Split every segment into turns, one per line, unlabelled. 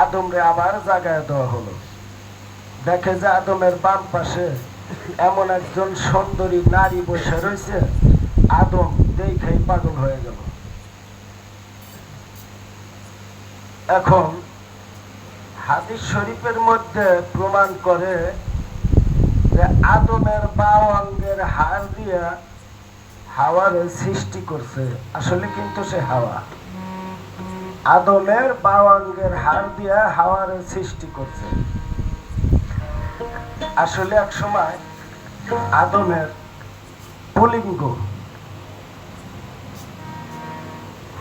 আদমরে আবার জাগায় দেওয়া হলো। দেখে যে আদমের বাম পাশে এমন একজন সুন্দরী নারী বসে রয়েছে। আদম দেখেই পাগল হয়ে গেল। এখন হাদিস শরীফের মধ্যে প্রমাণ করে যে আদমের বাম অঙ্গের হাড় দিয়ে হাওয়ার সৃষ্টি করছে। আসলে কিন্তু সে হাওয়া আদমের বাম অঙ্গের হাড় দিয়ে হাওয়ার সৃষ্টি করছে। আসলে এক সময় আদমের পুলিঙ্গ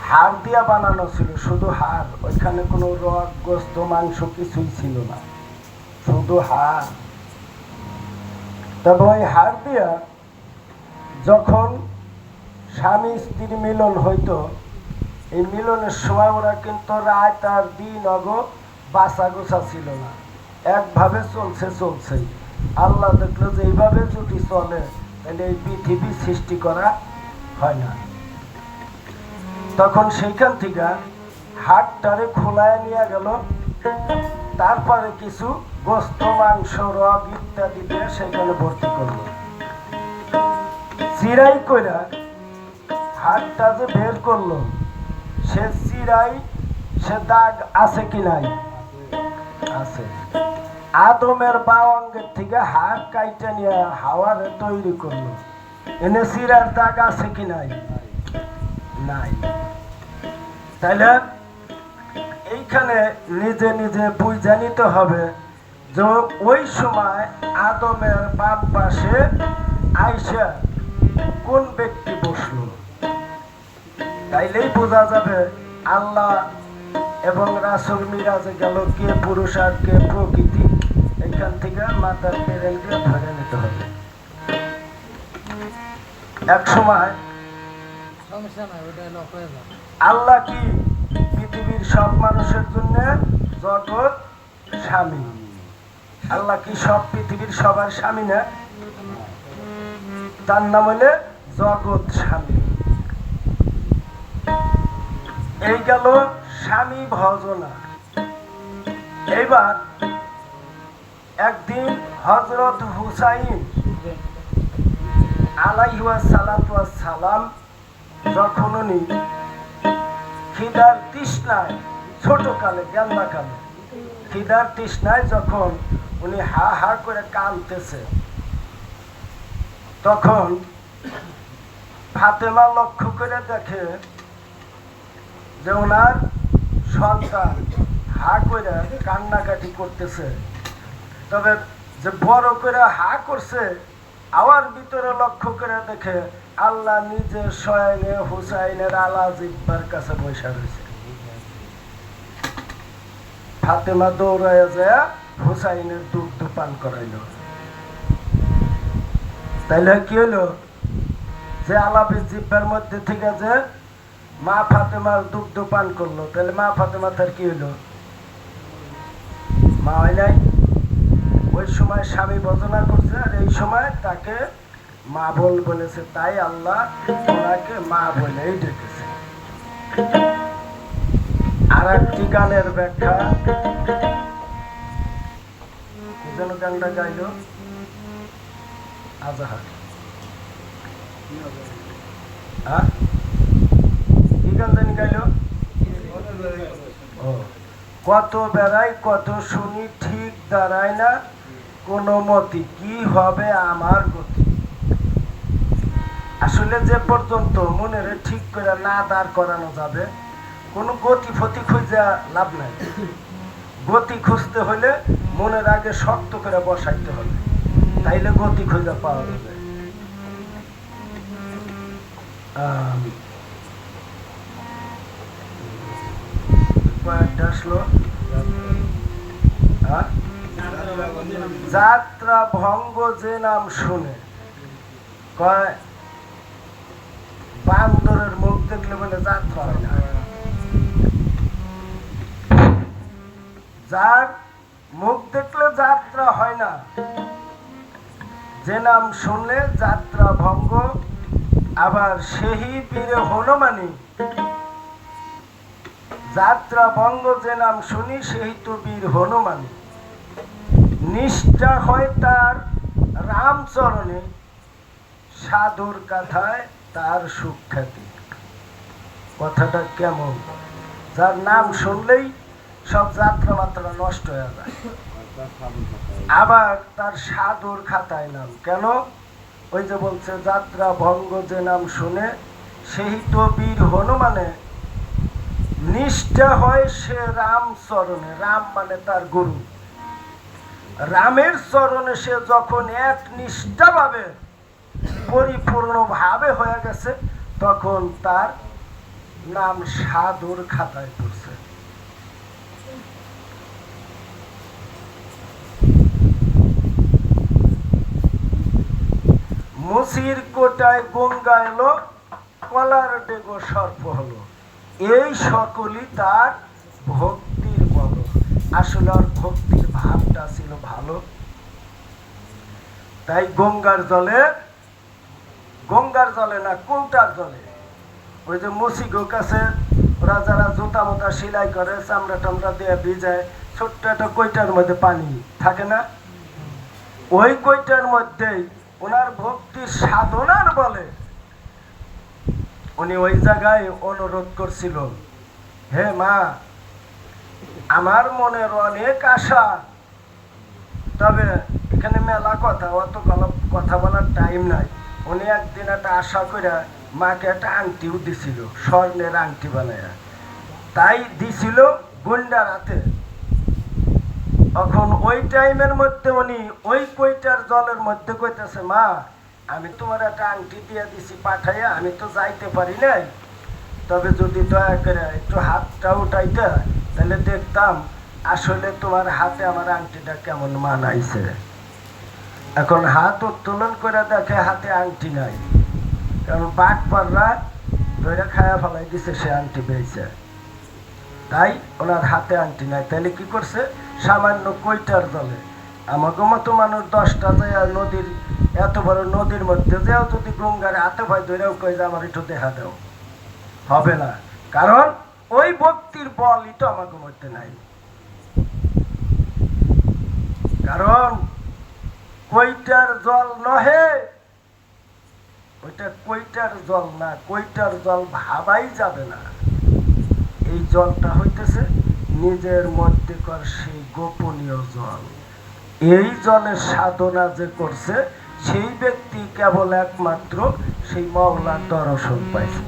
হাড় দিয়া বানানো ছিল, শুধু হাড়, ওইখানে কোনো রগ গোস্ত মাংস কিছুই ছিল না, শুধু হাড়। তবে ওই হাড় দিয়া যখন স্বামী স্ত্রীর মিলন হইতো, এই মিলনের সময় ওরা কিন্তু রাত আর দিন বাঁচা গোছা ছিল না, একভাবে চলছেই। আল্লাহ দেখলো যে এইভাবে যদি চলে তাহলে এই পৃথিবী সৃষ্টি করা হয় না। তখন সেইখান থেকে হাড়টারে খোলায় নিয়ে গেল, তারপরে কিছু গোস্ত মাংস রগ ইত্যাদি দিয়ে সেখানে ভর্তি করলো। চিরাই কইরা হাড়টা যে বের করলো, সে চিরাই সে দাগ আছে কি নাই? আছে। আদমের বাম অঙ্গের থেকে হাড় কাইটা নিয়ে হাওয়ারে তৈরি করলো, এনে চিরার দাগ আছে কি নাই? নাই। তাইলে এইখানে নিজে নিজে বুঝে নিতে হবে যে ওই সময় আদমের বাম পাশে আইসা কোন ব্যক্তি বসলো। তাইলেই বোঝা যাবে আল্লাহ এবং রাসূল মিরাজে গেল কে পুরুষ আর কে প্রকৃতি। এখান থেকে মাথার পেরেন্টকে ধরে নিতে হবে। এক সময় আল্লাহ কি পৃথিবীর সব মানুষের জন্য জগৎ স্বামী? আল্লাহ কি সব পৃথিবীর সবার স্বামী না? তার নাম হলে জগৎ স্বামী। এই গেল স্বামী ভজনা। এইবার একদিন হযরত হুসাইন আলাইহিস সালাম যখন উনি খিদার তৃষ্ণায়, ছোটকালে জ্ঞানদাকালে খিদার তৃষ্ণায় যখন উনি হা হা করে কাঁদতেছে, তখন ফাতেমা লক্ষ্য করে দেখে যে ওনার সন্তান হা করে কান্নাকাটি করতেছে। তবে যে বড় করে হা করছে, আওয়ার ভিতরে লক্ষ্য করে দেখে আল্লাহ নিজে স্বয়ং হুসাইনের আলা জিব্বার কাছে বসে রয়েছে। ফাতেমা দৌড়ায় যায় হুসাইনের দুগ্ধ পান করাইল। তাইলে কি হইল? যে আলাপি জিব্বার মধ্যে থেকে যে মা ফাতেমার দুগ্ধ পান করলো, তাহলে মা ফাতেমা তার কি হইল? মা হয় নাই। ওই সময় স্বামী ভজনা করছে, আর এই সময় তাকে মা বলেছে, তাই আল্লাহ ওনাকে মা বলেই ডেকেছে। আর একটি গানের ব্যাখ্যা, যেন গানটা গাইল আজাহার। কি গান জানি গাইল? কত বেড়াই কত শুনি ঠিক দাঁড়ায় না কোন মতি, কি হবে আমার গতি। আসলে যে পর্যন্ত মনের ঠিক করে না দাঁড় করানো যাবে, কোনো গতি ফতি খুঁজে লাভ নাই। গতি খুঁজতে হলে মনের আগে শক্ত করে বসাইতে হবে, তাইলে গতি খুঁজে পাওয়া যাবে। আসলো যাত্রা ভঙ্গ যে নাম শুনে, কয় বান্দরের মুখ দেখলে বলে যাত্রা হয় না। যার মুখ দেখলে যাত্রা হয় না, যে নাম শুনলে যাত্রা ভঙ্গ। আবার সেই পীরে হনুমানি যাত্রা ভঙ্গ যে নাম শুনি সেই তো বীর হনুমান। নিষ্ঠা হয় তার রামচরণে, সাধুর কথায় তার সুখ্যাতি। কথাটা কেমন? যার নাম শুনলেই সব যাত্রা মাত্রা নষ্ট হয়ে যায়, আবার তার সাধুর খাতায় নাম। কেন? ওই যে বলছে যাত্রা ভঙ্গ যে নাম শুনে সেই তো বীর হনুমানে, নিষ্ঠা হয় সে রাম চরণে। রাম মানে তার গুরু। রামের চরণে সে যখন এক নিষ্ঠা ভাবে পরিপূর্ণ ভাবে হয়ে গেছে, তখন তার নাম সাধুর খাতায় পড়ছে। মুসির কোটায় গঙ্গা এলো, কলার ডেগো সর্প হলো। এই সকলই তার ভক্তির বল। আসলে ওর ভক্তির ভাবটা ছিল ভালো। তাই গঙ্গার জলে না, কোটার জলে, ওই যে মুসিগো কাছে ওরা যারা জুতা মোতা সেলাই করে, চামড়া টামড়া দিয়ে ভিজায়, ছোট্ট একটা কৈটার মধ্যে পানি থাকে না, ওই কৈটার মধ্যেই ওনার ভক্তির সাধনার বলে উনি ওই জায়গায় অনুরোধ করছিল, হে মা, আমার মনের অনেক আশা, তবে এখানে মেলা কথা, অত কথা বলার টাইম নাই। উনি একদিন একটা আশা করে মাকে একটা আংটিও দিছিল, স্বর্ণের আংটি বানায়, তাই দিছিল গুন্ডার হাতে। এখন ওই টাইমের মধ্যে উনি ওই কৈটার জলের মধ্যে কইতেছে, মা, আমি তোমার একটা আংটি দিয়ে দিছি পাঠাইয়া, আমি তো যাইতে পারি নাই, তবে যদি দয়া করে একটু হাতটা উঠাইতে, তাহলে দেখতাম আসলে তোমার হাতে আমার আংটিটা কেমন মানাইছে। এখন হাত উত্তোলন করে দেখে হাতে আংটি নাই, কারণ বাঘ পাররা ধরে খায়া ফেলাই দিছে, সে আংটি পেয়েছে, তাই ওনার হাতে আংটি নাই। তাহলে কি করছে? সামান্য কৈটার জলে আমাকে মতো মানুষ 10টা যায় নদীর, এত বড় নদীর মধ্যে যাও, যদি গঙ্গার হাতে ভাই ধরেও কই যে আমার একটু দেখা দাও, হবে না, কারণ ওই ভক্তির বলই তো আমাকে মধ্যে নাই। কারণ কৈটার জল নহে, ওইটা কৈটার জল না, কৈটার জল ভাবাই যাবে না। এই জলটা হইতেছে নিজের মধ্যেকার সেই গোপনীয় জল। এই জলের সাধনা যে করছে সেই ব্যক্তি কেবল একমাত্র সেই মাওলার দর্শন পাইছে।